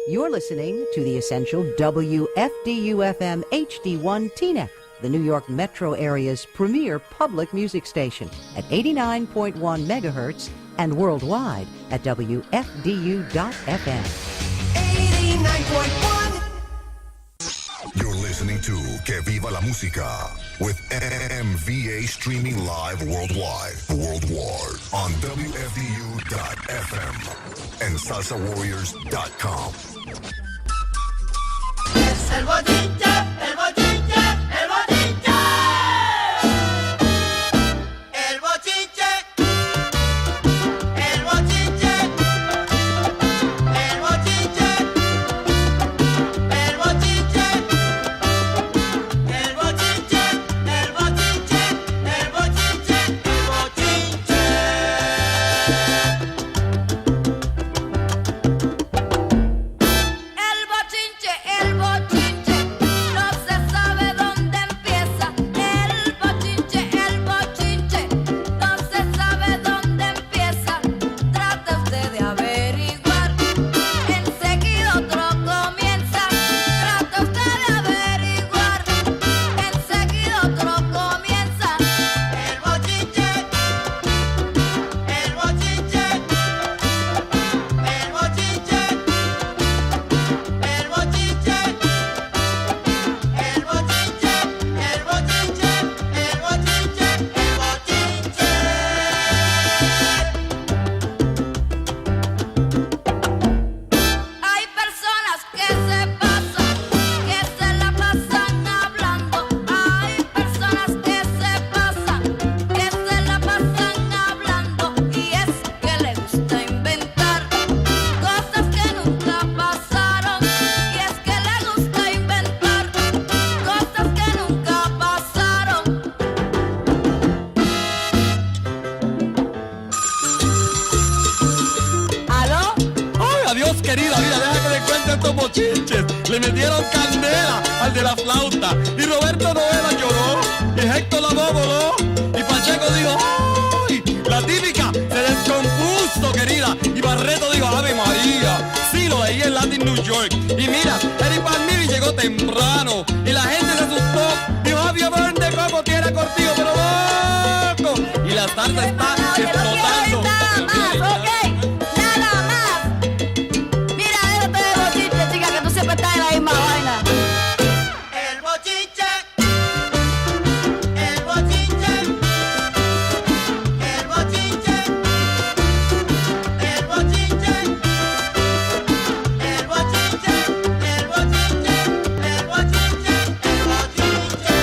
You're listening to the essential WFDU-FM HD1 TNEC, the New York metro area's premier public music station at 89.1 megahertz and worldwide at WFDU.FM. 89.1. You're listening to Que Viva la Música with MVA streaming live worldwide on WFDU.FM and SalsaWarriors.com. Es el bochinche, el bochinche, el bochinche. El bochinche, el bochinche, el bochinche, el bochinche, el bochinche, el bochinche, el bochinche, el bochinche, no se sabe dónde empieza. El bochinche, no se sabe dónde empieza. Trate usted de averiguar, enseguida otro comienza. Trate usted de averiguar, enseguida otro comienza. El bochinche, el bochinche, el bochinche, el bochinche, el bochinche, el bochinche, el bochinche, Hay personas que se pasan, que se la pasan hablando. Hay personas que se pasan, que se la pasan hablando. Y es que le gusta inventar cosas que nunca pasaron. Y es que le gusta inventar cosas que nunca pasaron. ¿Aló? ¡Ay, adiós, querida! Mira, deja que le cuente estos bochinches. Le metieron candela al de la flauta. Y Roberto Noela lloró. Y Héctor Lavoe voló. Y Pacheco dijo, ¡ay! La típica se descompuso, querida. Y Barreto dijo, ¡Ave María! Sí, lo veía en Latin New York. Y mira, Eric Palmiri llegó temprano. Y la gente se asustó. Dijo, Harvey Averne de Coco tierra cortijo, pero loco. Y la tarde está explotando. Ok, nada más. Mira, déjate de bochinche, chica, que tú siempre estás en la misma vaina. El bochinche, el bochinche, el bochinche, el bochinche, el bochinche, el bochinche, el bochinche, el bochinche.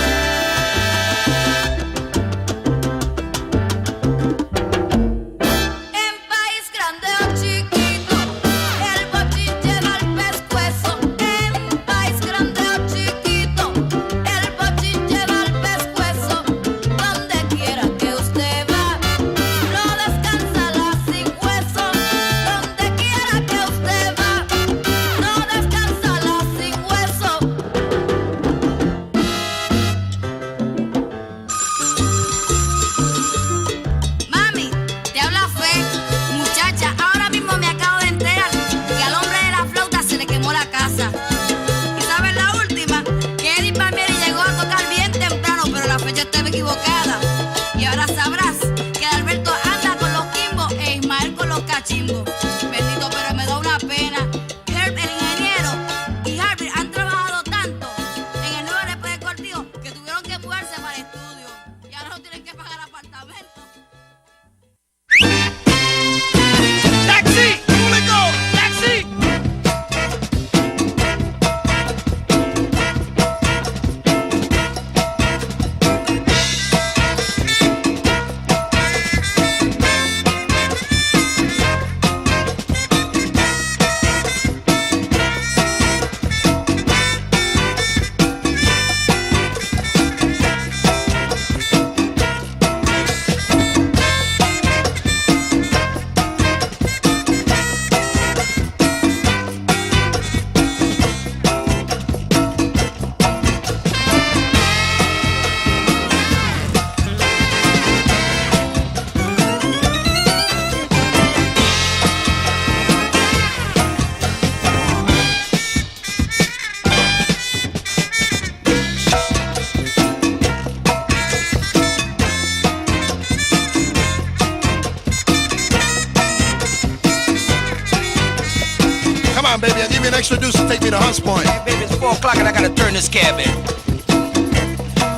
Come on, baby, I'll give you an extra deuce to take me to Hunts Point. Hey, baby, it's 4 o'clock and I gotta turn this cab in.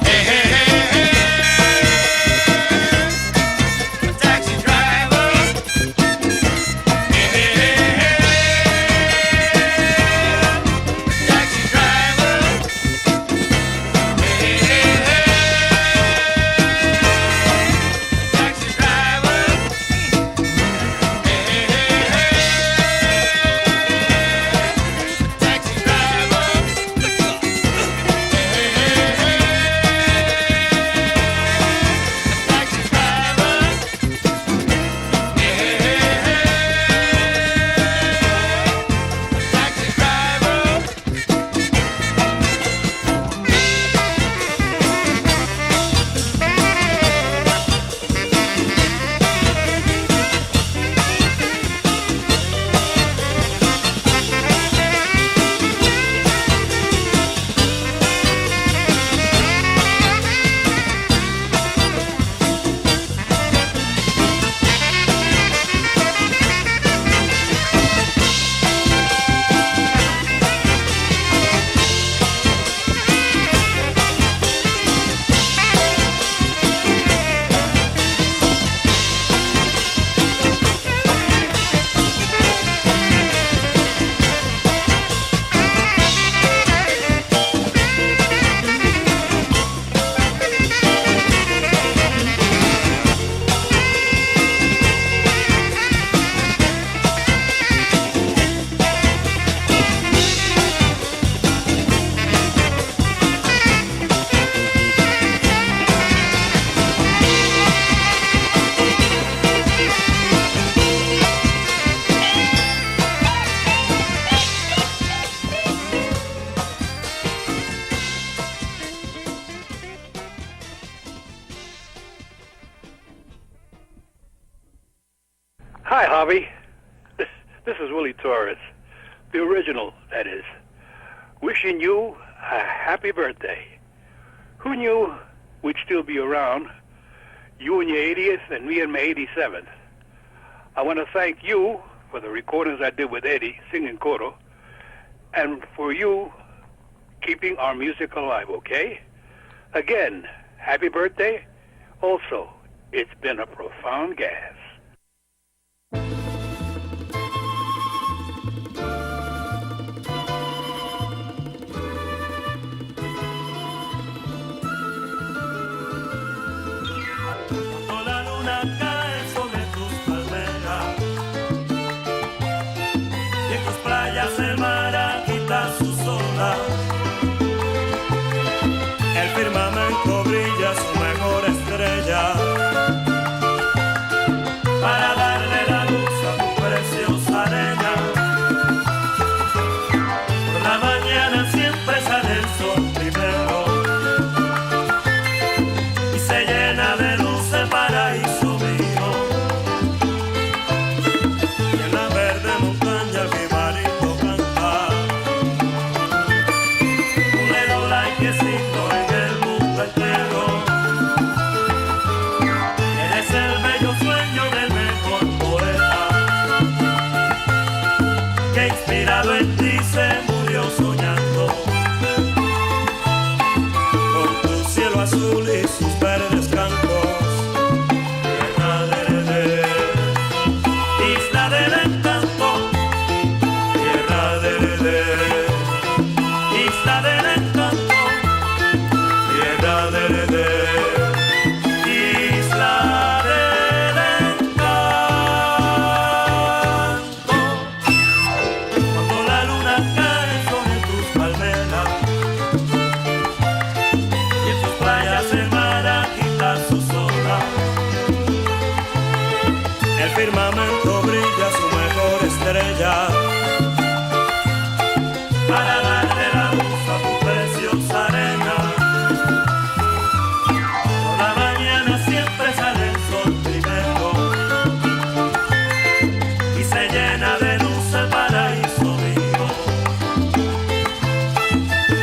Hey, hey, hey, hey. Taxi driver. Hey, hey, hey, hey. Taxi driver. Hey, hey, hey, hey. Taxi driver. Hey, hey, hey, hey. Taxi driver. Hi, Harvey. This is Willie Torres, the original, that is. Wishing you a happy birthday. Who knew we'd still be around? You in your 80th and me in my 87th. I want to thank you for the recordings I did with Eddie, singing coro, and for you keeping our music alive, okay? Again, happy birthday. Also, it's been a profound gas. Cuando la luna cae sobre tus palmeras y en tus playas el mar agita sus olas, el firmamento brilla su mejor estrella para darle la luz a tu preciosa arena. Por la mañana siempre sale el sol primero y se llena de luz el paraíso mío. Y en la verde montaña el jibarito canta un lerola que siento en el mundo entero. Eres el bello sueño del mejor poeta que inspirado en ti se murió soñando con tu cielo azul y sus verdes campos. Tierra de isla del encanto, tierra de isla del encanto, tierra de isla del encanto. Cuando la luna cae sobre tus palmeras y en tus playas el mar agita sus olas, el firmamento brilla su mejor estrella para darle la luz a tu preciosa arena. Por la mañana siempre sale el sol primero y se llena de luz el paraíso mío.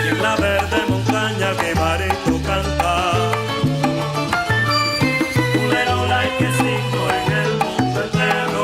Y en la verde montaña el jibarito canta un lerola que sigo en el mundo entero.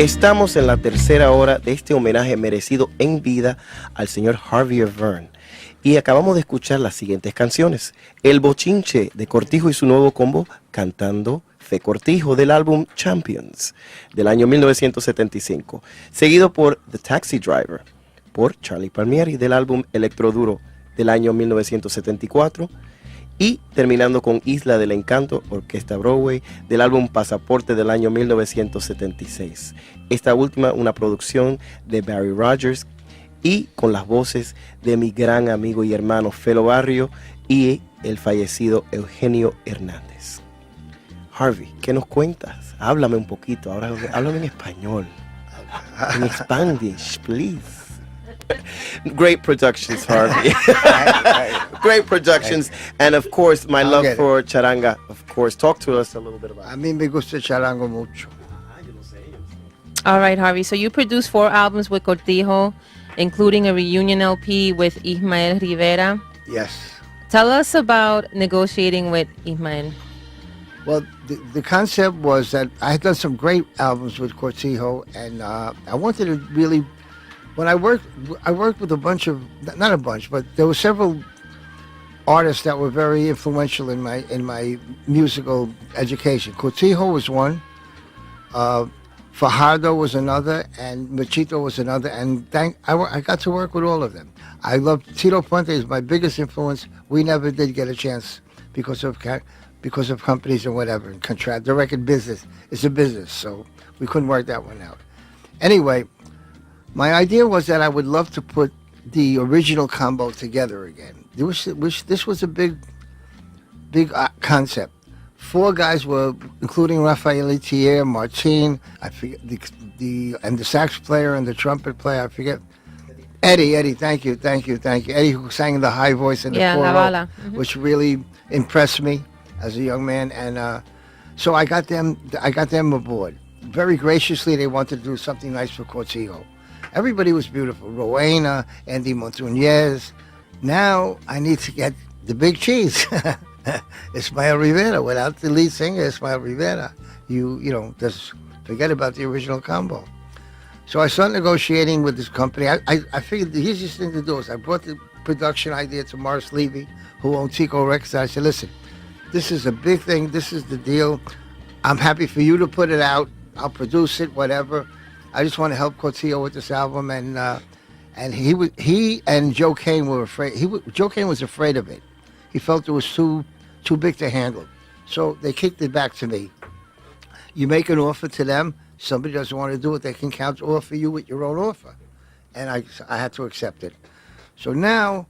Estamos en la tercera hora de este homenaje merecido en vida al señor Harvey Averne. Y acabamos de escuchar las siguientes canciones. El Bochinche de Cortijo y su nuevo combo cantando Fe Cortijo del álbum Champions del año 1975. Seguido por The Taxi Driver por Charlie Palmieri del álbum Electroduro del año 1974. Y terminando con Isla del Encanto, Orquesta Broadway, del álbum Pasaporte del año 1976. Esta última, una producción de Barry Rogers y con las voces de mi gran amigo y hermano Felo Barrio y el fallecido Eugenio Hernández. Harvey, ¿qué nos cuentas? Háblame un poquito, ahora háblame en español. En Spanish, please. Great productions, Harvey. Great productions. And of course, my love for charanga, of course. Talk to us a little bit about it. A mí me gusta charango mucho. All right, Harvey. So you produced 4 albums with Cortijo, including a reunion LP with Ismael Rivera. Yes. Tell us about negotiating with Ismael. Well, the concept was that I had done some great albums with Cortijo, and I wanted to really, when I worked with a bunch of, not a bunch, but there were several artists that were very influential in my musical education. Cortijo was one, Fajardo was another, and Machito was another, and I got to work with all of them. I loved Tito Puente is my biggest influence. We never did get a chance because of companies and whatever, and contract. The record business is a business, so we couldn't work that one out. Anyway, my idea was that I would love to put the original combo together again. This was a big concept. 4 guys were, including Rafael Itier, Martin, I forget and the sax player and the trumpet player, I forget. Eddie, thank you. Eddie, who sang the high voice in the choral, which really impressed me as a young man, and so I got them aboard. Very graciously, they wanted to do something nice for Cortijo. Everybody was beautiful. Rowena, Andy Montuñez. Now I need to get the big cheese. Ismael Rivera. Without the lead singer, Ismael Rivera, you know, just forget about the original combo. So I started negotiating with this company. I figured the easiest thing to do is I brought the production idea to Morris Levy, who owned Coco Records. I said, listen, this is a big thing. This is the deal. I'm happy for you to put it out. I'll produce it, whatever. I just want to help Cortijo with this album, and he and Joe Kane were afraid. Joe Kane was afraid of it. He felt it was too big to handle. So they kicked it back to me. You make an offer to them. Somebody doesn't want to do it, they can counter offer you with your own offer. And I had to accept it. So now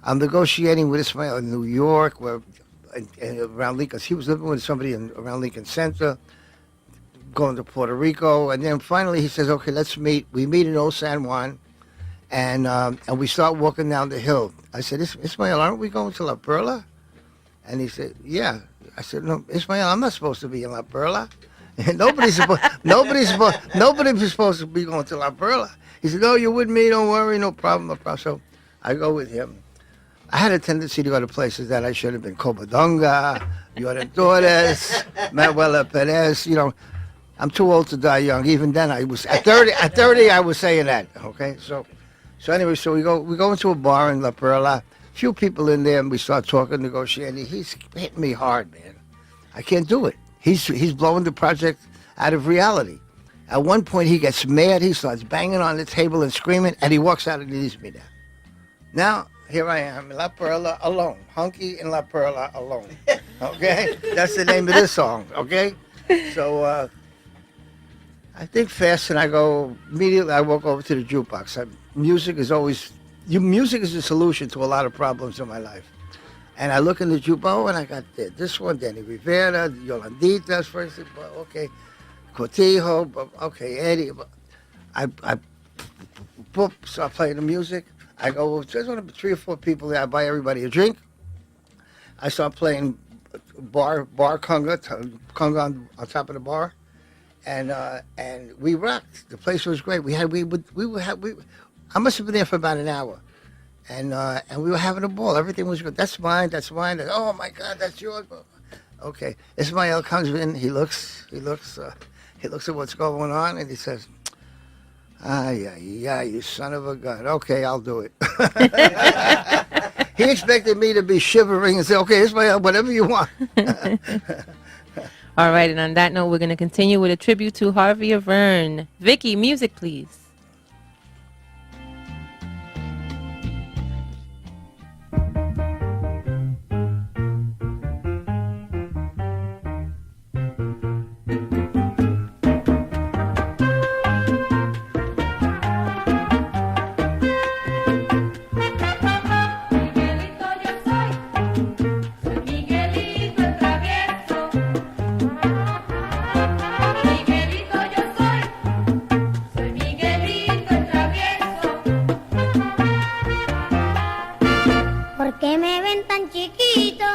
I'm negotiating with Ismael in New York, and around Lincoln. He was living with somebody around Lincoln Center, going to Puerto Rico, and then finally he says, okay, let's meet. We meet in Old San Juan, and we start walking down the hill. I said, Ismael, aren't we going to La Perla? And he said, yeah. I said, no, Ismael, I'm not supposed to be in La Perla. Nobody's supposed to be going to La Perla. He said, no, you're with me, don't worry, no problem. So I go with him. I had a tendency to go to places that I should have been. Covadonga, Willie Torres, Manuela Perez, you know. I'm too old to die young. Even then, I was at 30. I was saying that. Okay, so anyway, so we go into a bar in La Perla. Few people in there, and we start talking, negotiating. He's hitting me hard, man. I can't do it. He's blowing the project out of reality. At one point, he gets mad. He starts banging on the table and screaming, and he walks out and leaves me there. Now here I am in La Perla alone, hunky in La Perla alone. Okay, that's the name of this song. Okay, so. I think fast, and I go immediately. I walk over to the jukebox. Music is the solution to a lot of problems in my life. And I look in the jukebox, and I got this one, Danny Rivera, Yolanditas, first. Okay, Cortijo, okay, Eddie. I start playing the music. I go. There's only 3 or 4 people there. I buy everybody a drink. I start playing bar conga on top of the bar. And we rocked. The place was great. I must have been there for about an hour, and we were having a ball. Everything was good. That's mine. Oh my God, that's yours. Okay. Ismael comes in. He looks He looks at what's going on and he says, ay, ay, ay, you son of a gun. Okay, I'll do it. He expected me to be shivering and say, okay, it's my, whatever you want. All right, and on that note, we're going to continue with a tribute to Harvey Averne. Vicki, music, please. ¿Por qué me ven tan chiquito?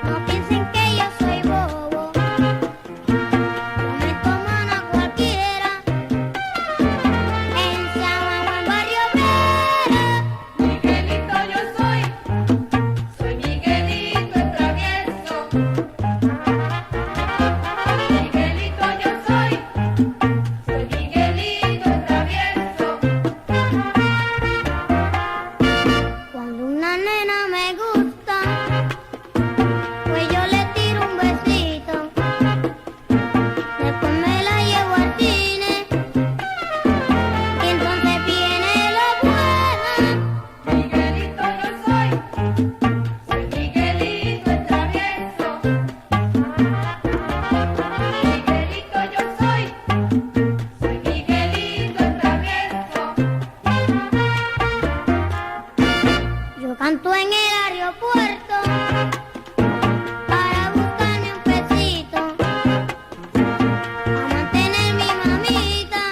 No piensen que yo soy bobo. Yo me toman a cualquiera. En San Juan o en Barrio Vera. Miguelito yo soy Miguelito el travieso. Miguelito yo soy Miguelito el travieso. Cuando una nena me gusta, pues yo le tiro un besito. Después me la llevo al cine y entonces viene lo bueno. Miguelito yo soy Miguelito el travieso. Miguelito yo soy Miguelito el travieso. Yo canto en el aeropuerto para buscarme un pesito, a mantener mi mamita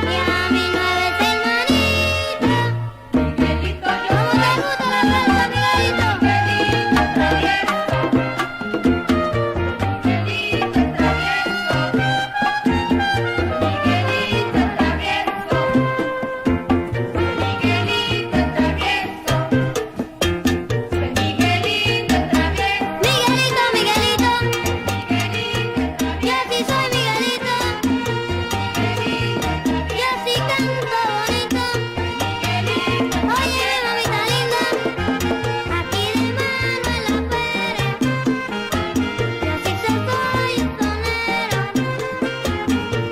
y a mis 9 hermanitas. Miguelito yo ¿cómo te gusta la pelota, Miguelito? Miguelito el travieso. Miguelito el travieso. Miguelito el travieso. Miguelito el travieso. Soy Miguelito el travieso. Miguelito, Miguelito. Yo sí soy Miguelito. Yo sí canto bonito. Oye, mamita linda, aquí de Manuela Pérez. Yo sí soy sonero.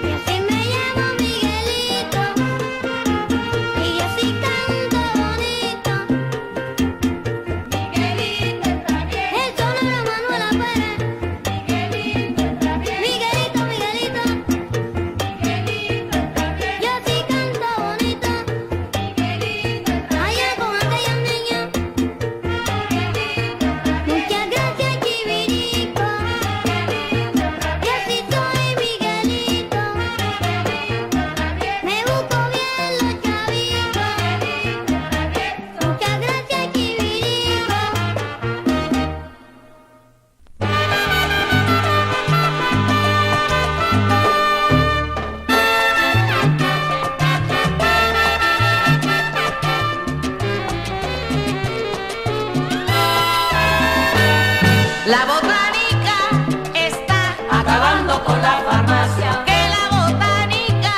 Yo sí me llamo Miguelito. Y yo sí canto bonito. Miguelito el travieso. El sonero Manuela Pérez. Miguelito el travieso. Miguelito, Miguelito. Miguelito el travieso. Yo sí canto bonito. Miguelito el travieso. Allá con aquellos niños. Muchas gracias, Chivirico. Yo sí soy Miguelito. Me busco bien los chavitos. Muchas gracias, Chivirico. La botánica está acabando con la farmacia. Que la botánica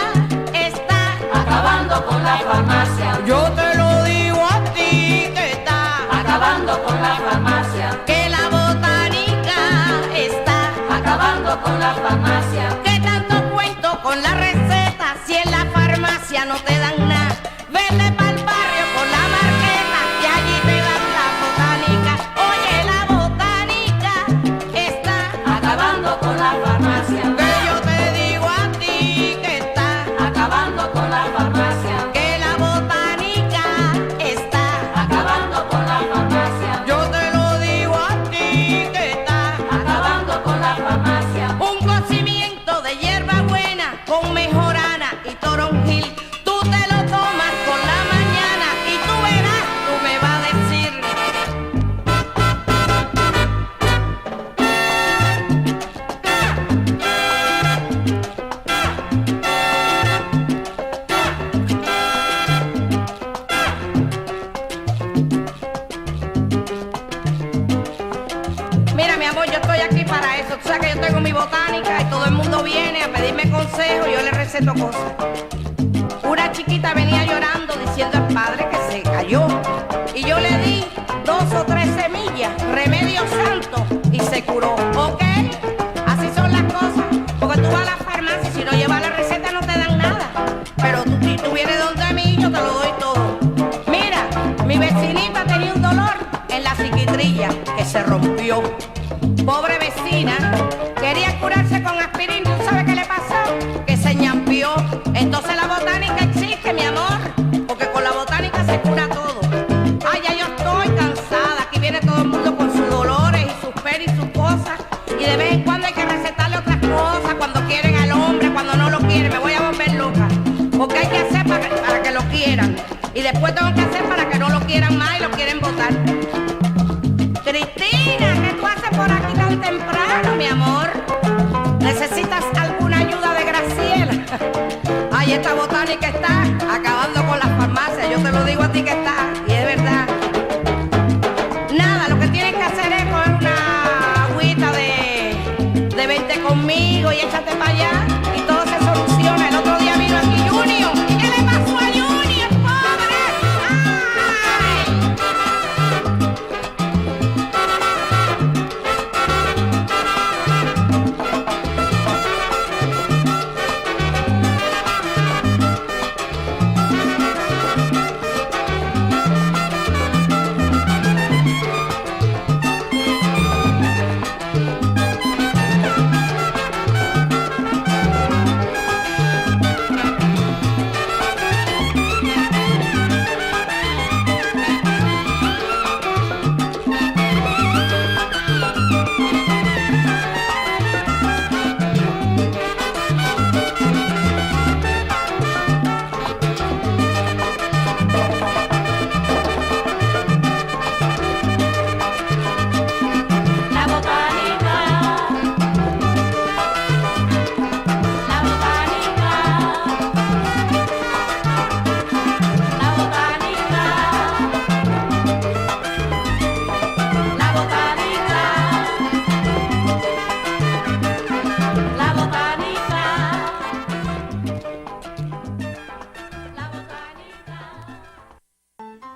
está acabando con la farmacia. Yo te lo digo a ti que está acabando con la farmacia. Que la botánica está acabando con la farmacia. Que tanto cuento con la receta si en la farmacia no te dan nada. Vete pa'l barrio por la marqueta y allí te dan la botánica. Oye, la botánica está acabando con la farmacia. Que yo te digo a ti que está acabando con la farmacia. Que la botánica está acabando con la farmacia. Yo te lo digo a ti que está acabando con la farmacia. Un cocimiento de hierba buena con mejorana y toronjil. Tú te lo aquí para eso. Tú sabes que yo tengo mi botánica y todo el mundo viene a pedirme consejo y yo le receto cosas. Una chiquita venía llorando diciendo al padre que se cayó. Y yo le di 2 o 3 semillas, remedio santo, y se curó. ¿Ok? Así son las cosas. Porque tú vas a la farmacia y si no llevas la receta no te dan nada. Pero si tú vienes donde mí, yo te lo doy todo. Mira, mi vecinita tenía un dolor en la psiquitrilla que se rompió. Pobre vecina, quería curarse con aspirina. ¿Tú sabes qué le pasó? Que se ñampió. Entonces la botánica existe, mi amor, porque con la botánica se cura todo. Ay, ya yo estoy cansada. Aquí viene todo el mundo con sus dolores y sus penas y sus cosas. Y de vez en cuando hay que recetarle otras cosas. Cuando quieren al hombre, cuando no lo quieren. Me voy a volver loca. Porque hay que hacer para que lo quieran. Y después tengo que hacer para que no lo quieran más y lo quieren votar. Cristina, ¿qué tú haces por aquí tan temprano, mi amor? ¿Necesitas alguna ayuda de Graciela? Ay, esta botánica está acabando con las farmacias. Yo te lo digo a ti que está, y es verdad. Nada, lo que tienes que hacer es coger una agüita de vente conmigo y échate para allá y todo se soluciona. El otro día vino aquí Junior. ¿Qué le pasó a Junior, pobre? ¡Ay!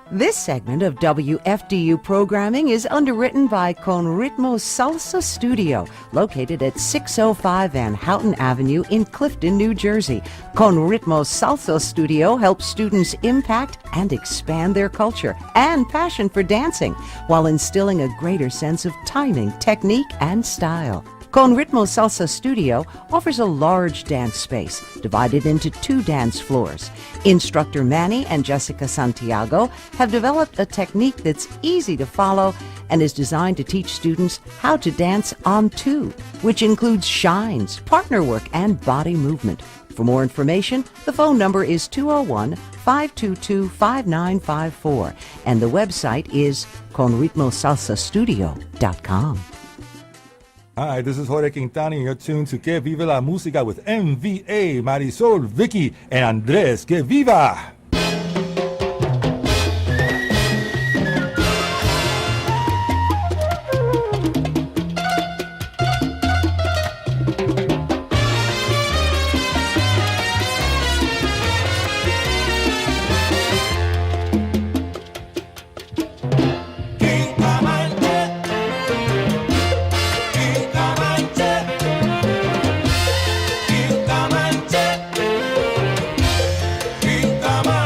This segment of WFDU programming is underwritten by Con Ritmo Salsa Studio, located at 605 Van Houten Avenue in Clifton, New Jersey. Con Ritmo Salsa Studio helps students impact and expand their culture and passion for dancing, while instilling a greater sense of timing, technique, and style. Con Ritmo Salsa Studio offers a large dance space divided into 2 dance floors. Instructor Manny and Jessica Santiago have developed a technique that's easy to follow and is designed to teach students how to dance on 2, which includes shines, partner work, and body movement. For more information, the phone number is 201-522-5954, and the website is conritmosalsastudio.com. Hi, this is Jorge Quintana, and you're tuned to Que Viva la Música with MVA, Marysol, Vicki, and Andrés. Que Viva! Come on.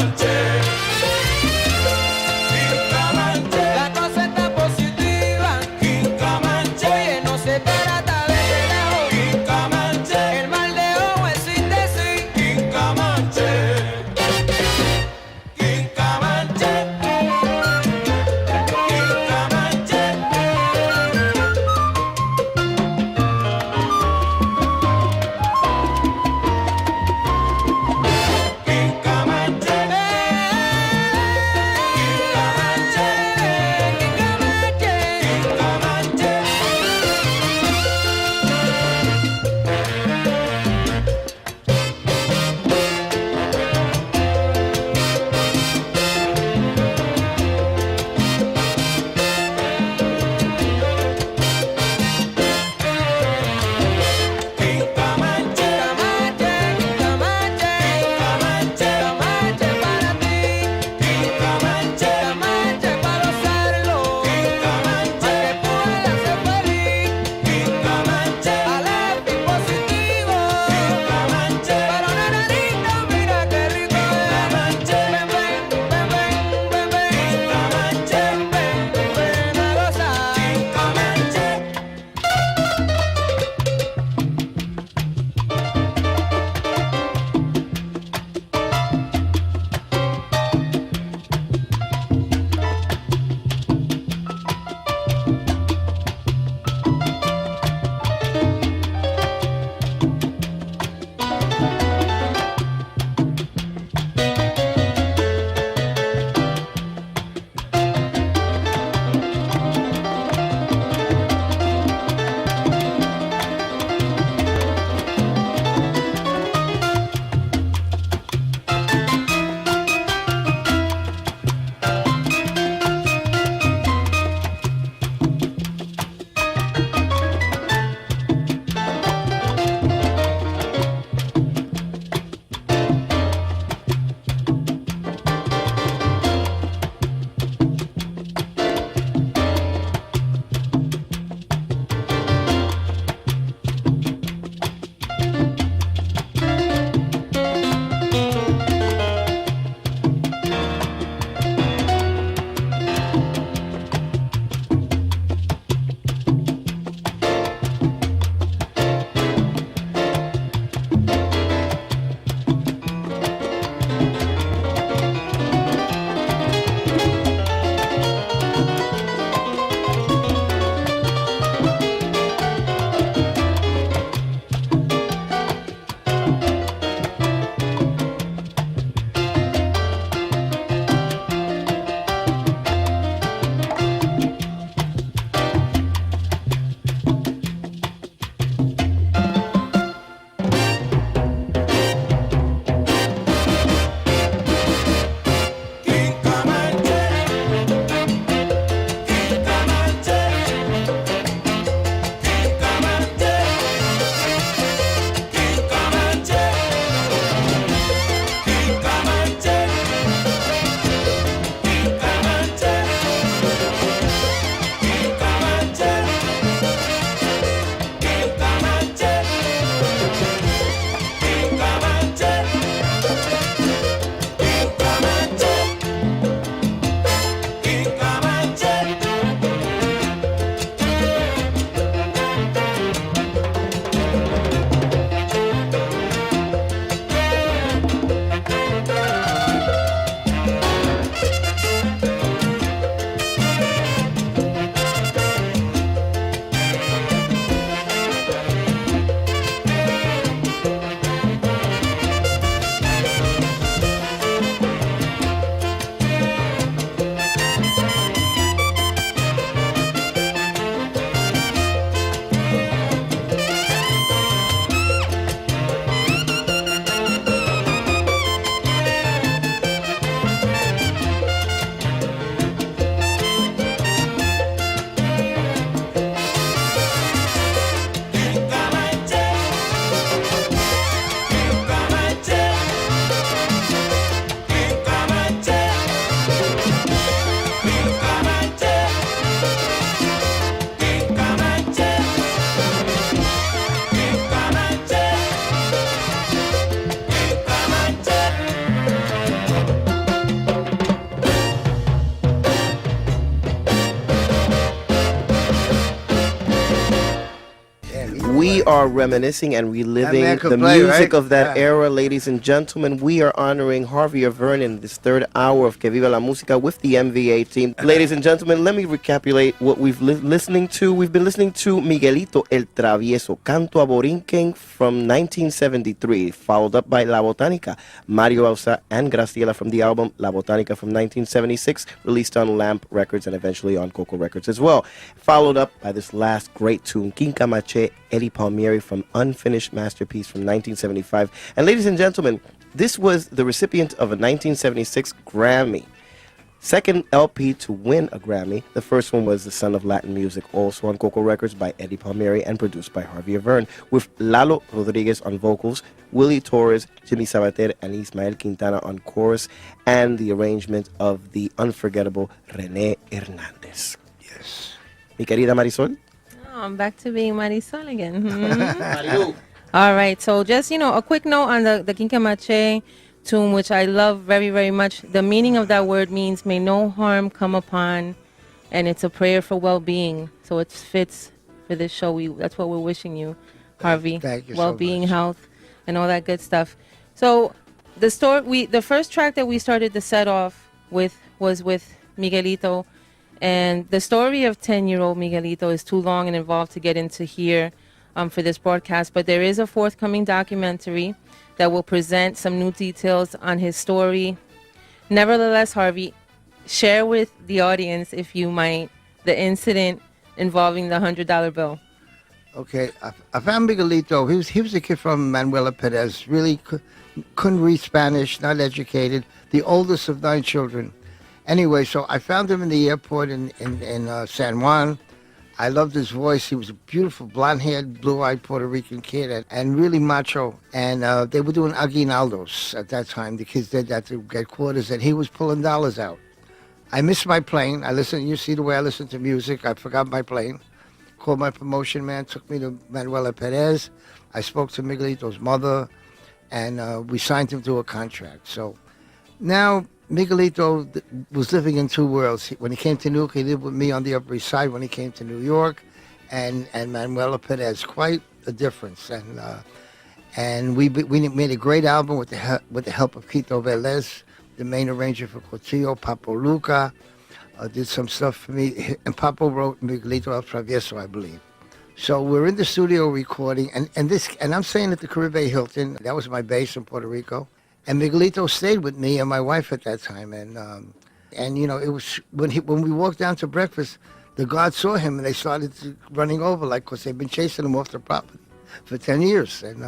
We are reminiscing and reliving man could the play, music right? of that Yeah. era, ladies and gentlemen. We are honoring Harvey Averne in this third hour of Que Viva la Música with the MVA team. Ladies and gentlemen, let me recapitulate what we've listening to. We've been listening to Miguelito El Travieso, Canto a Borinquen from 1973, followed up by La Botánica, Mario Alza and Graciela from the album La Botánica from 1976, released on Lamp Records and eventually on Coco Records as well. Followed up by this last great tune, Quinca Maché, Eddie Palmieri from Unfinished Masterpiece from 1975. And ladies and gentlemen, this was the recipient of a 1976 Grammy. Second LP to win a Grammy. The first one was The Son of Latin Music, also on Coco Records by Eddie Palmieri and produced by Harvey Averne, with Lalo Rodriguez on vocals, Willie Torres, Jimmy Sabater, and Ismael Quintana on chorus, and the arrangement of the unforgettable René Hernández. Yes. Mi querida Marysol. Oh, I'm back to being Marysol again. All right, so just, a quick note on the Quinca Maché tune, which I love very, very much. The meaning of that word means, may no harm come upon, and it's a prayer for well-being. So it fits for this show. That's what we're wishing you, Harvey. Thank you so well-being, much. health, and all that good stuff. So the first track that we started the set off with was with Miguelito. And the story of 10-year-old Miguelito is too long and involved to get into here for this broadcast. But there is a forthcoming documentary that will present some new details on his story. Nevertheless, Harvey, share with the audience, if you might, the incident involving the $100 bill. Okay, I found Miguelito. He was a kid from Manuela Perez. Really couldn't read Spanish, not educated. The oldest of 9 children. Anyway, so I found him in the airport in San Juan. I loved his voice. He was a beautiful blonde-haired, blue-eyed Puerto Rican kid and really macho. And they were doing aguinaldos at that time. The kids did that to get quarters, and he was pulling dollars out. I missed my plane. You see the way I listen to music. I forgot my plane. Called my promotion man, took me to Manuela Perez. I spoke to Miguelito's mother, and we signed him to a contract. So now Miguelito was living in 2 worlds. When he came to New York, he lived with me on the Upper East Side. When he came to New York, and Manuela Perez, quite a difference. And we made a great album with the help of Quito Velez, the main arranger for Cortillo, Papo Luca, did some stuff for me, and Papo wrote Miguelito El Travieso, I believe. So we're in the studio recording, and I'm staying at the Caribe Hilton. That was my base in Puerto Rico. And Miguelito stayed with me and my wife at that time, and it was when we walked down to breakfast, the guards saw him and they started running over, like, because they've been chasing him off the property for 10 years, and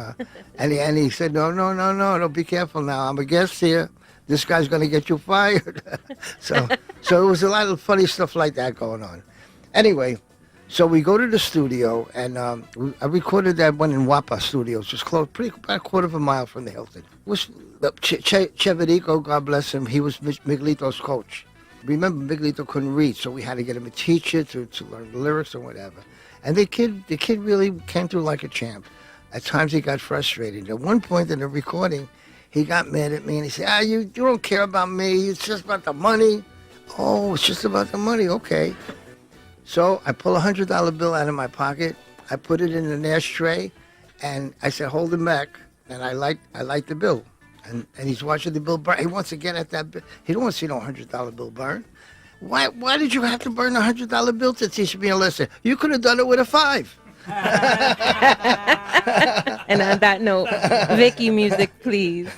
he said, no, be careful now. I'm a guest here. This guy's gonna get you fired. so it was a lot of funny stuff like that going on. Anyway, so we go to the studio, and I recorded that one in Wapa Studios, just close, about a quarter of a mile from the Hilton. It was Cheverico, God bless him, he was Miguelito's coach. Remember, Miguelito couldn't read, so we had to get him a teacher to learn the lyrics or whatever. And the kid really came through like a champ. At times he got frustrated. At one point in the recording, he got mad at me and he said, you don't care about me, it's just about the money. Oh, it's just about the money, okay. So I pull a $100 bill out of my pocket, I put it in an ashtray, and I said, hold him back. And I light the bill. And he's watching the bill burn. He wants to get at that bill. He don't want to see no $100 bill burn. Why did you have to burn a $100 bill to teach me a lesson? You could have done it with a 5. And on that note, Vicki music, please.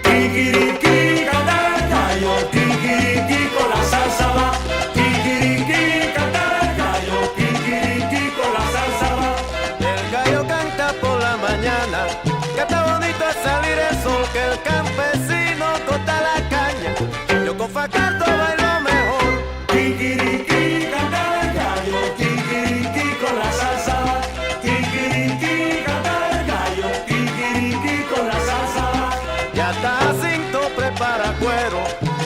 Kikiriki, cantar el gallo, kikiriki, con la salsa va. Kikiriki, cantar el gallo, kikiriki, con la salsa va. El gallo canta por la mañana, que está bonito es salir el sol, que el campesino corta la caña. Yo con Facardo bailo mejor. Kikiriki, cantar el gallo, kikiriki, con la salsa va. Kikiriki, cantar el gallo, kikiriki, con la salsa va. Ya está Cinto, prepara cuero,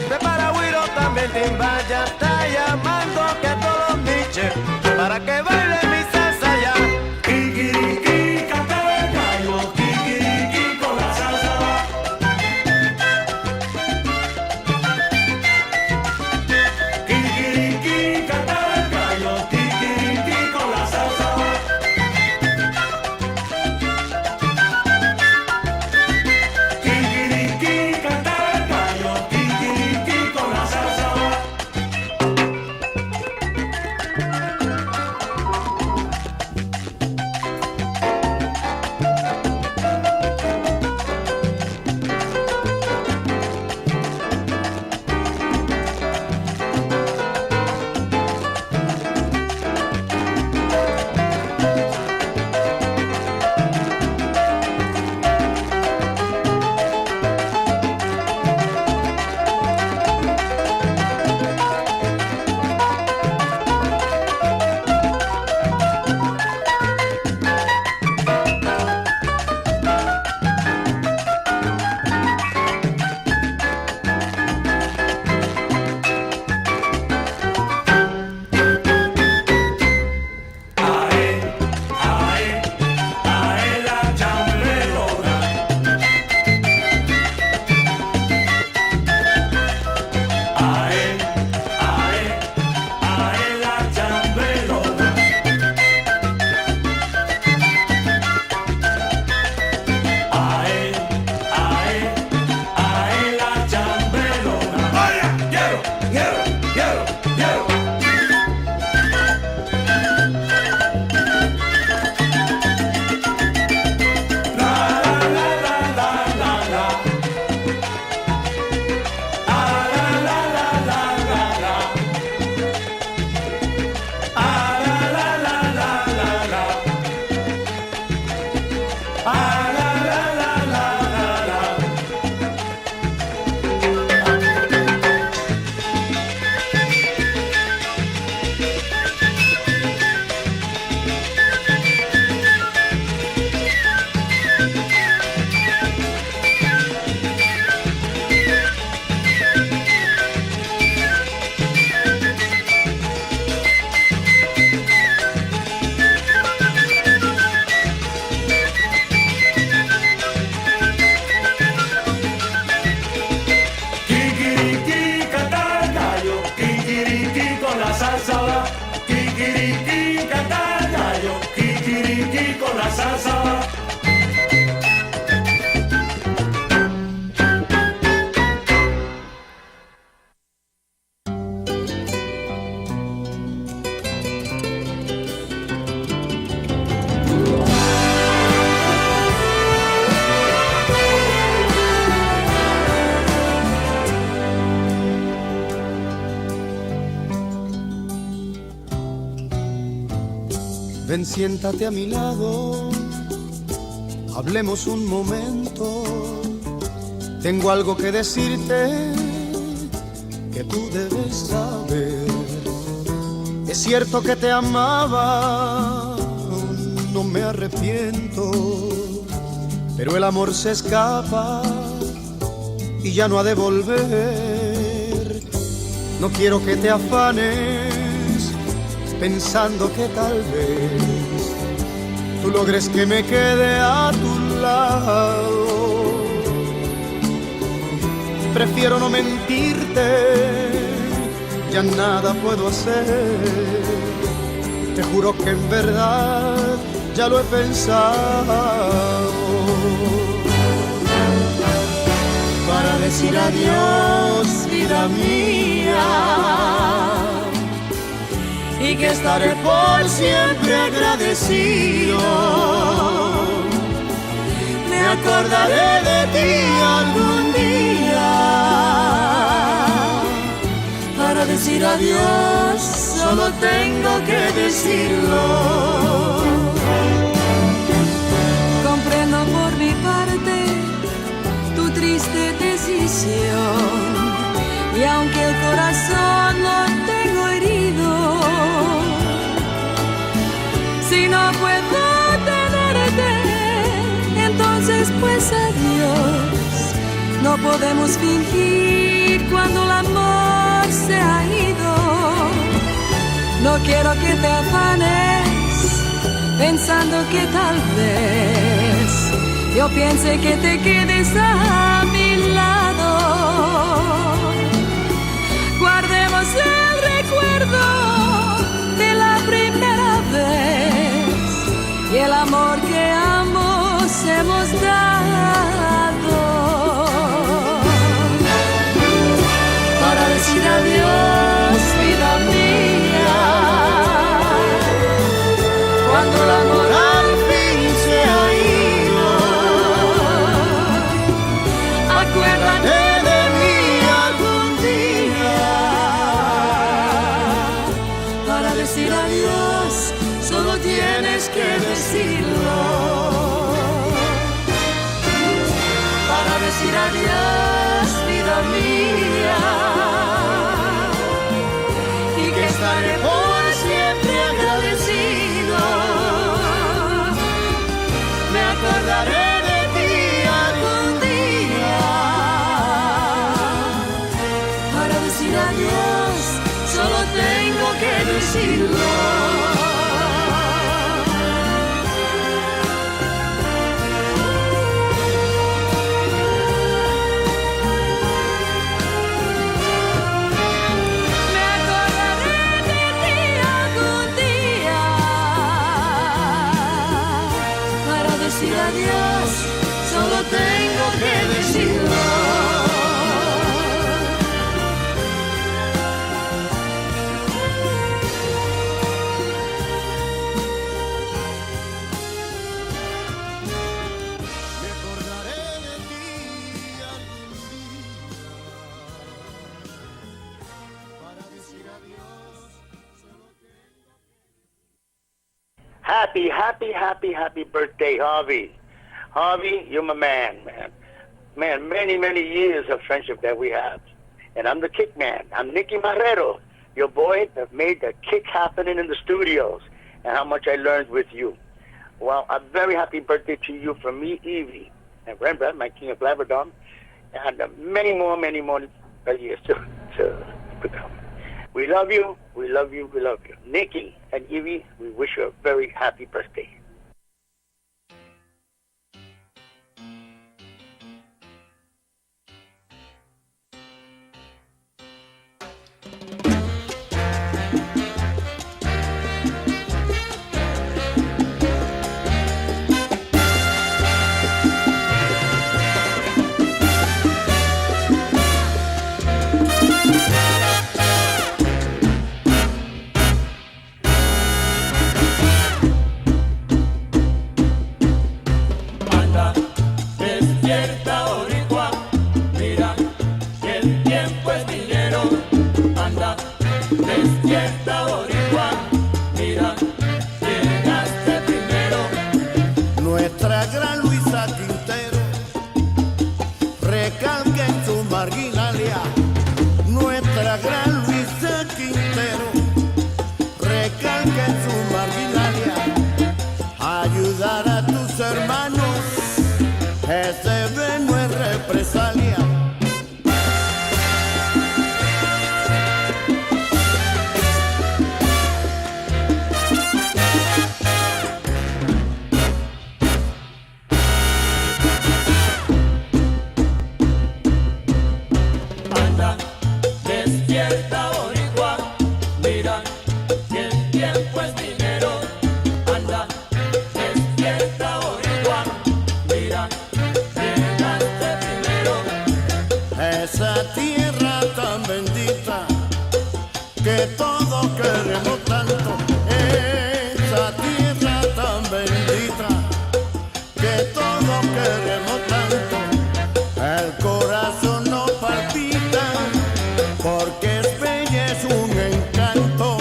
prepara güiro, también timba, ya está llamando que a todos los niches, para que baile mi salsa ya. Kikiriki, cantar el gallo, kikiriki, con la salsa va. salsa va. Ven, siéntate a mi lado, hablemos un momento. Tengo algo que decirte que tú debes saber. Es cierto que te amaba, no me arrepiento, pero el amor se escapa y ya no ha de volver. No quiero que te afanes pensando que tal vez tú logres que me quede a tu lado. Prefiero no mentirte, ya nada puedo hacer. Te juro que en verdad ya lo he pensado. Para decir adiós, vida mía, y que estaré por siempre agradecido. Me acordaré de ti algún día. Para decir adiós solo tengo que decirlo. Comprendo por mi parte tu triste decisión, y aunque el corazón lo tengo herido, si no puedo tenerte, entonces pues adiós. No podemos fingir cuando el amor se ha ido. No quiero que te afanes pensando que tal vez yo piense que te quedes a mi lado. Guardemos el recuerdo de la primera vez y el amor que ambos hemos dado. Para decir adiós, vida mía, cuando el amor al fin se ha ido, acuérdate de mí algún día. Para decir adiós solo tienes que decirlo. Para decir adiós, vida mía, y que estaré por siempre agradecido. Me acordaré de ti algún día. Para decir adiós solo tengo que decirlo. Adiós, solo tengo que decirlo. Me acordaré de ti algún día. Para decir adiós, solo tengo que... Happy birthday, Harvey. Harvey, you're my man. Man, many years of friendship that we have. And I'm the kick man. I'm Nicky Marrero, your boy that made the kick happening in the studios, and how much I learned with you. Well, a very happy birthday to you from me, Evie, and Rembrandt, my king of Labrador, and many more years to come. We love you. Nicky and Evie, we wish you a very happy birthday. esa tierra tan bendita que todos queremos tanto, esa tierra tan bendita que todos queremos tanto, el corazón no palpita porque es bella, es un encanto.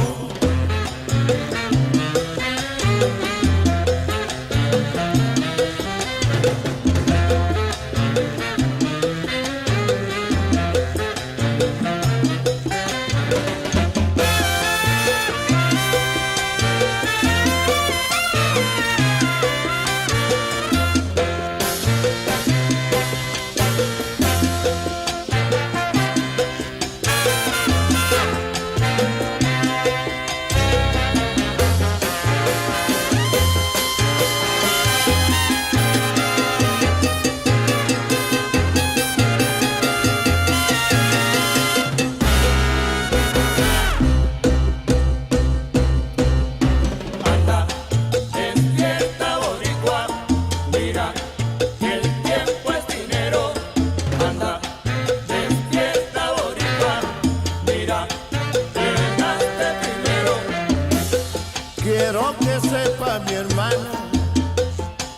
Quiero que sepa mi hermano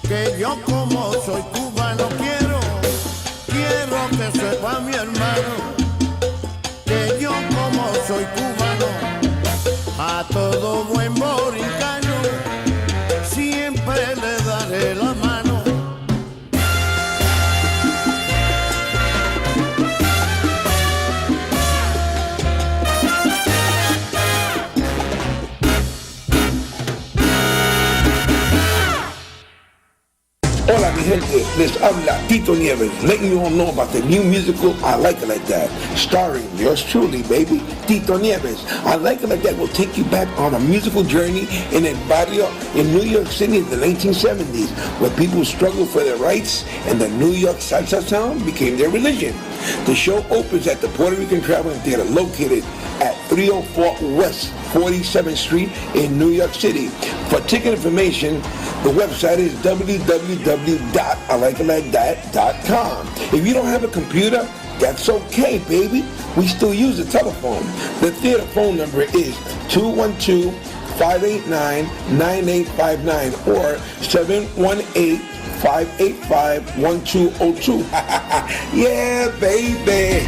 que yo como soy cubano, quiero que sepa mi hermano que yo como soy cubano, a todo buen borincano siempre le daré la mano. Hola mi gente, les habla Tito Nieves, letting you all know about the new musical I Like It Like That, starring yours truly, baby, Tito Nieves. I Like It Like That will take you back on a musical journey in El Barrio in New York City in the 1970s, where people struggled for their rights and the New York salsa sound became their religion. The show opens at the Puerto Rican Traveling Theater muted at 304 West 47th Street in New York City. For ticket information, the website is www.ilikeitlikethat.com. If you don't have a computer, that's okay, baby. We still use the telephone. The theater phone number is 212-589-9859 or 718-585-1202. Yeah, baby.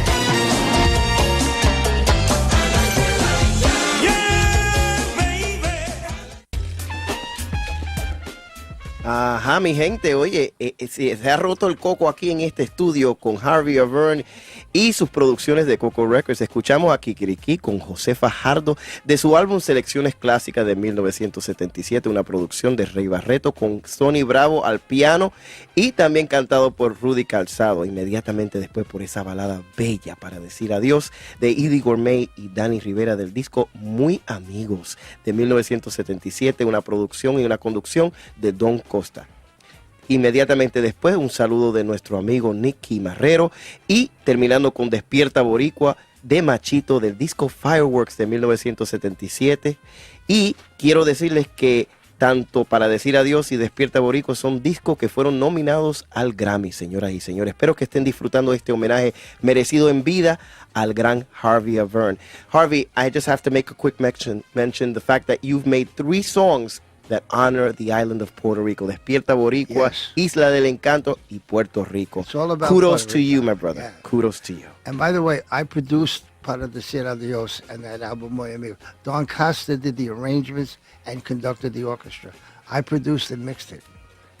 Ajá, mi gente, oye, se ha roto el coco aquí en este estudio con Harvey Averne y sus producciones de Coco Records. Escuchamos a Kikiriki con José Fajardo de su álbum Selecciones Clásicas de 1977, una producción de Rey Barreto con Sonny Bravo al piano y también cantado por Rudy Calzado. Inmediatamente después por esa balada bella para decir adiós de Eddie Gourmet y Danny Rivera del disco Muy Amigos de 1977, una producción y una conducción de Don Costa. Inmediatamente después un saludo de nuestro amigo Nicky Marrero y terminando con Despierta Boricua de Machito del disco Fireworks de 1977. Y quiero decirles que tanto Para Decir Adiós y Despierta Boricua son discos que fueron nominados al Grammy, señoras y señores. Espero que estén disfrutando de este homenaje merecido en vida al gran Harvey Averne. Harvey, I just have to make a quick mention the fact that you've made 3 songs that honor the island of Puerto Rico. Despierta Boricua, yes. Isla del Encanto, y Puerto Rico. It's all about Kudos Puerto to Rico. you, my brother. Yeah. Kudos to you. And by the way, I produced Para Decir Adiós and that album Muy Amigo. Don Costa did the arrangements and conducted the orchestra. I produced and mixed it.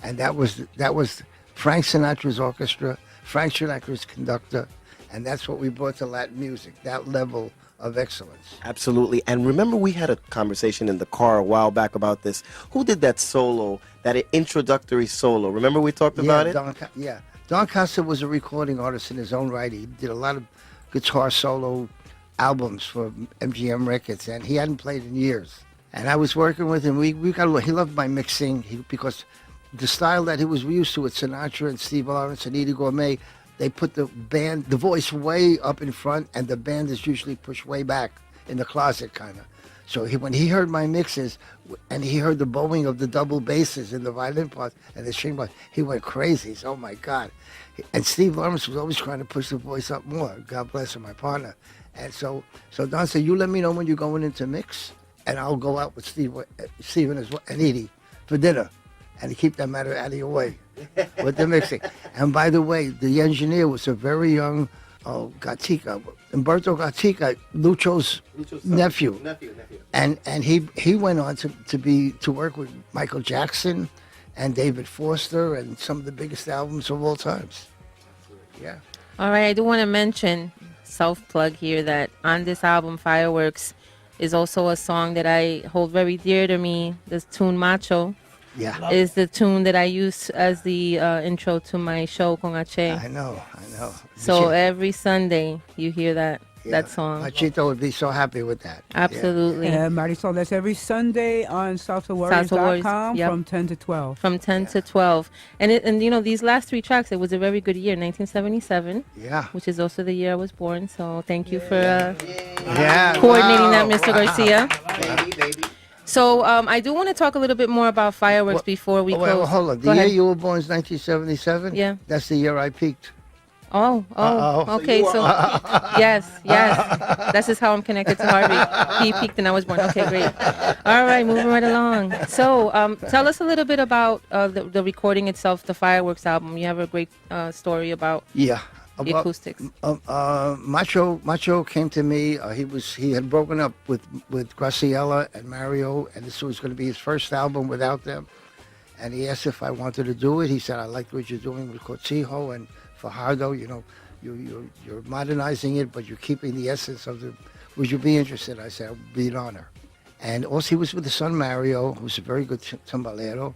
And that was Frank Sinatra's orchestra, Frank Sinatra's conductor, and that's what we brought to Latin music, that level of excellence. Absolutely. And remember we had a conversation in the car a while back about this. Who did that solo, that introductory solo? Remember we talked about it? Don Costa was a recording artist in his own right. He did a lot of guitar solo albums for MGM Records, and he hadn't played in years. And I was working with him. He loved my mixing because the style that he was used to with Sinatra and Steve Lawrence and Eddie Gourmet, they put the voice way up in front, and the band is usually pushed way back in the closet, kind of. So when he heard my mixes, and he heard the bowing of the double basses in the violin part and the string part, he went crazy. He said, "Oh my God!" And Steve Lawrence was always trying to push the voice up more. God bless him, my partner. And so Don said, "You let me know when you're going into mix, and I'll go out with Steve and Edie for dinner, and to keep that matter out of your way with the mixing." And by the way, the engineer was a very young Gatica, Umberto Gatica, Lucho's nephew. And he went on to work with Michael Jackson and David Foster and some of the biggest albums of all times. Yeah. All right, I do want to mention, self-plug here, that on this album, Fireworks, is also a song that I hold very dear to me. This tune, Macho, is the tune that I use as the intro to my show, Con H. I know. So every Sunday, you hear that song. Machito would be so happy with that. Absolutely. Yeah, Marysol, that's every Sunday on SalsaWarriors.com from 10 to 12. From 10 to 12. And you know, these last three tracks, it was a very good year, 1977. Yeah. Which is also the year I was born. So thank you for coordinating that, Mr. Garcia. Baby. So I do want to talk a little bit more about Fireworks before we close. Well, hold on. The year you were born is 1977? Yeah. That's the year I peaked. Oh, okay. So, yes. This is how I'm connected to Harvey. He peaked and I was born. Okay, great. All right, moving right along. So, tell us a little bit about the recording itself, the Fireworks album. You have a great story about the acoustics. Macho came to me. He had broken up with Graciela and Mario, and this was going to be his first album without them. And he asked if I wanted to do it. He said, "I liked what you're doing with Cortijo and Fajardo, you know, you're modernizing it, but you're keeping the essence of the. Would you be interested?" I said, "I'd be an honor." And also, he was with his son Mario, who's a very good tambalero,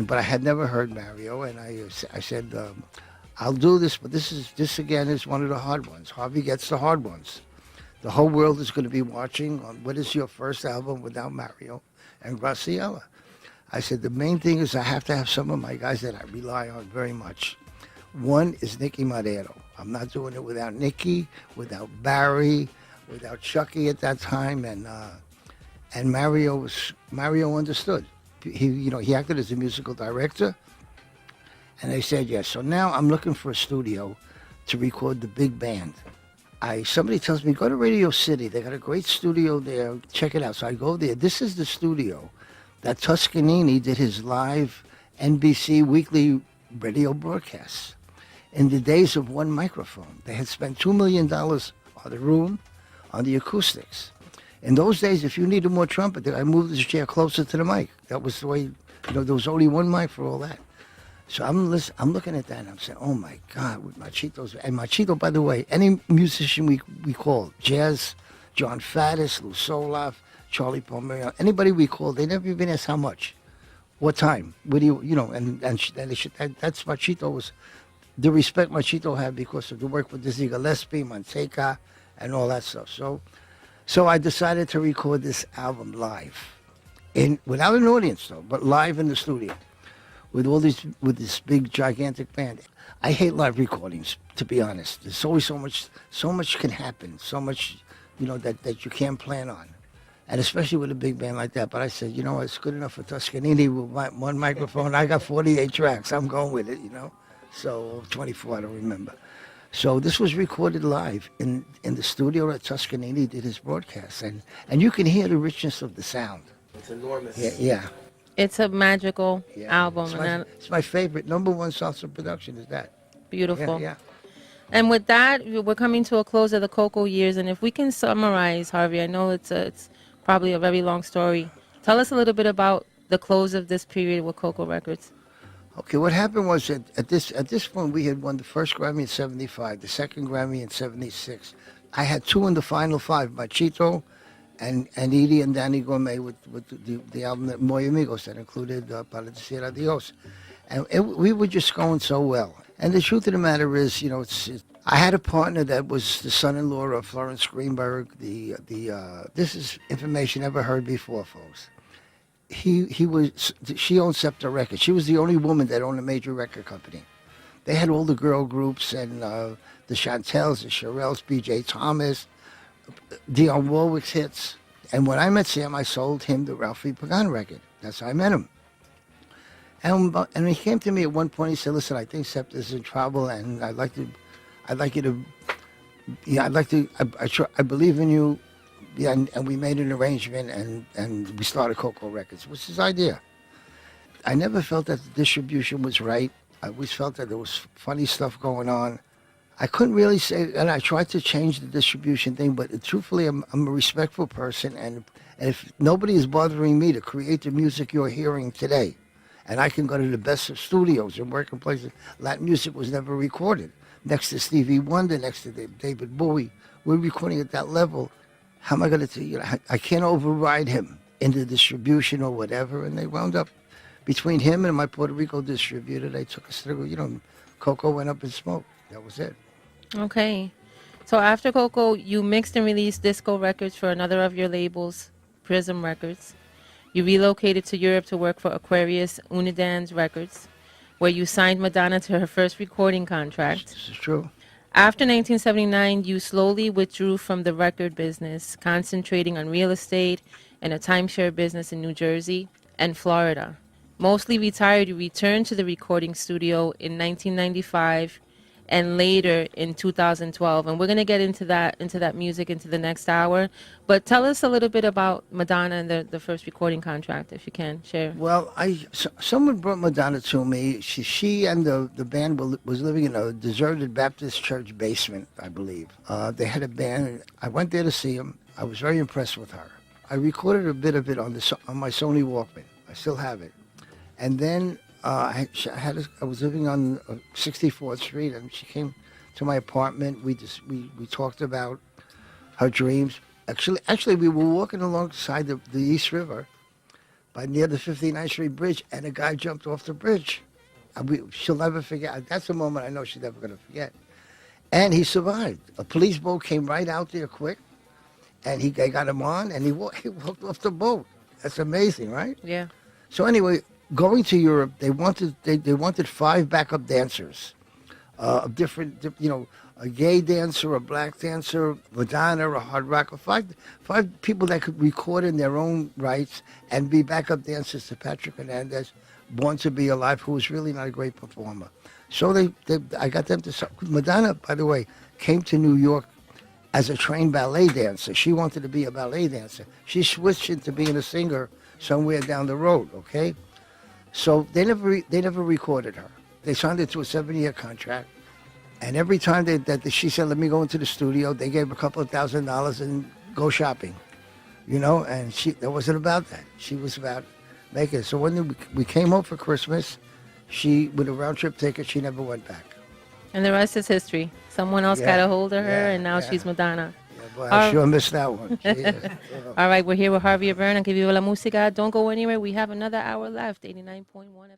but I had never heard Mario, and I said, "I'll do this, but this again is one of the hard ones. Harvey gets the hard ones. The whole world is going to be watching on what is your first album without Mario and Graciela." I said, "The main thing is I have to have some of my guys that I rely on very much. One is Nicky Marrero. I'm not doing it without Nicky, without Barry, without Chucky at that time, and Mario understood. He acted as a musical director, and they said yes. So now I'm looking for a studio to record the big band. Somebody tells me, go to Radio City. They got a great studio there. Check it out. So I go there. This is the studio that Toscanini did his live NBC weekly radio broadcasts. In the days of one microphone, they had spent $2 million on the room, on the acoustics. In those days, if you needed more trumpet, I moved the chair closer to the mic. That was the way, there was only one mic for all that. So I'm looking at that and I'm saying, oh my God, with Machitos. And Machito, by the way, any musician we called, jazz, John Faddis, Lou Solá, Charlie Palmieri, anybody we called, they never even asked how much, what time, what do and that's Machito was. The respect Machito had because of the work with Dizzy Gillespie, Manteca, and all that stuff. So I decided to record this album live, without an audience though, but live in the studio, with this big gigantic band. I hate live recordings, to be honest. There's always so much can happen, so much, that you can't plan on, and especially with a big band like that. But I said, it's good enough for Toscanini with one microphone. I got 48 tracks. I'm going with it, So 24, I don't remember. So this was recorded live in the studio that Toscanini did his broadcast, and you can hear the richness of the sound. It's enormous. Yeah. It's a magical album. It's my favorite. Number one salsa production is that. Beautiful. Yeah. And with that, we're coming to a close of the Coco years. And if we can summarize, Harvey, I know it's probably a very long story. Tell us a little bit about the close of this period with Coco Records. Okay, what happened was at this point we had won the first Grammy in '75, the second Grammy in '76. I had two in the final five, Machito and Edie and Danny Gourmet with the album that Muy Amigos that included Para Decir Adios. And we were just going so well. And the truth of the matter is, I had a partner that was the son-in-law of Florence Greenberg. This is information never heard before, folks. She owned Scepter Records. She was the only woman that owned a major record company. They had all the girl groups and the Chantels, the Shirelles, B.J. Thomas, Dionne Warwick's hits. And when I met Sam, I sold him the Ralphie Pagan record. That's how I met him. And he came to me at one point. He said, "Listen, I think Sept is in trouble, and I believe in you." Yeah, and we made an arrangement, and we started Coco Records, which is his idea. I never felt that the distribution was right. I always felt that there was funny stuff going on. I couldn't really say, and I tried to change the distribution thing, but truthfully, I'm a respectful person, and if nobody is bothering me to create the music you're hearing today, and I can go to the best of studios and work in places, Latin music was never recorded. Next to Stevie Wonder, next to David Bowie, we're recording at that level. How am I going to, I can't override him into distribution or whatever, and they wound up, between him and my Puerto Rico distributor, they took us through, Coco went up in smoke. That was it. Okay. So after Coco, you mixed and released disco records for another of your labels, Prism Records. You relocated to Europe to work for Aquarius Unidance Records, where you signed Madonna to her first recording contract. This is true. After 1979, you slowly withdrew from the record business, concentrating on real estate and a timeshare business in New Jersey and Florida. Mostly retired, you returned to the recording studio in 1995 and later in 2012. And we're going to get into that music into the next hour. But tell us a little bit about Madonna and the first recording contract, if you can share. Well, someone brought Madonna to me. She and the band was living in a deserted Baptist church basement, I believe. They had a band. I went there to see them. I was very impressed with her. I recorded a bit of it on my Sony Walkman. I still have it. And then I was living on 64th Street, and she came to my apartment. We talked about her dreams. Actually, we were walking alongside the East River, near the 59th Street Bridge, and a guy jumped off the bridge. She'll never forget. That's a moment I know she's never going to forget. And he survived. A police boat came right out there quick, and they got him on, and he walked off the boat. That's amazing, right? Yeah. So anyway, going to Europe, they wanted 5 backup dancers, of different, a gay dancer, a black dancer, Madonna, a hard rocker, five people that could record in their own rights and be backup dancers to Patrick Hernandez, Born to Be Alive, who was really not a great performer. So I got them to. Madonna, by the way, came to New York as a trained ballet dancer. She wanted to be a ballet dancer. She switched into being a singer somewhere down the road. Okay. So they never recorded her. They signed her to a 7-year contract, and every time that she said, "Let me go into the studio," they gave her a couple of $1,000 and go shopping, And that wasn't about that. She was about making it. So when we came home for Christmas, with a round trip ticket, she never went back. And the rest is history. Someone else got a hold of her, and now she's Madonna. Boy, I sure missed that one. All right, we're here with Harvey Averne on Que Viva la Música. Don't go anywhere. We have another hour left. 89.1 FM.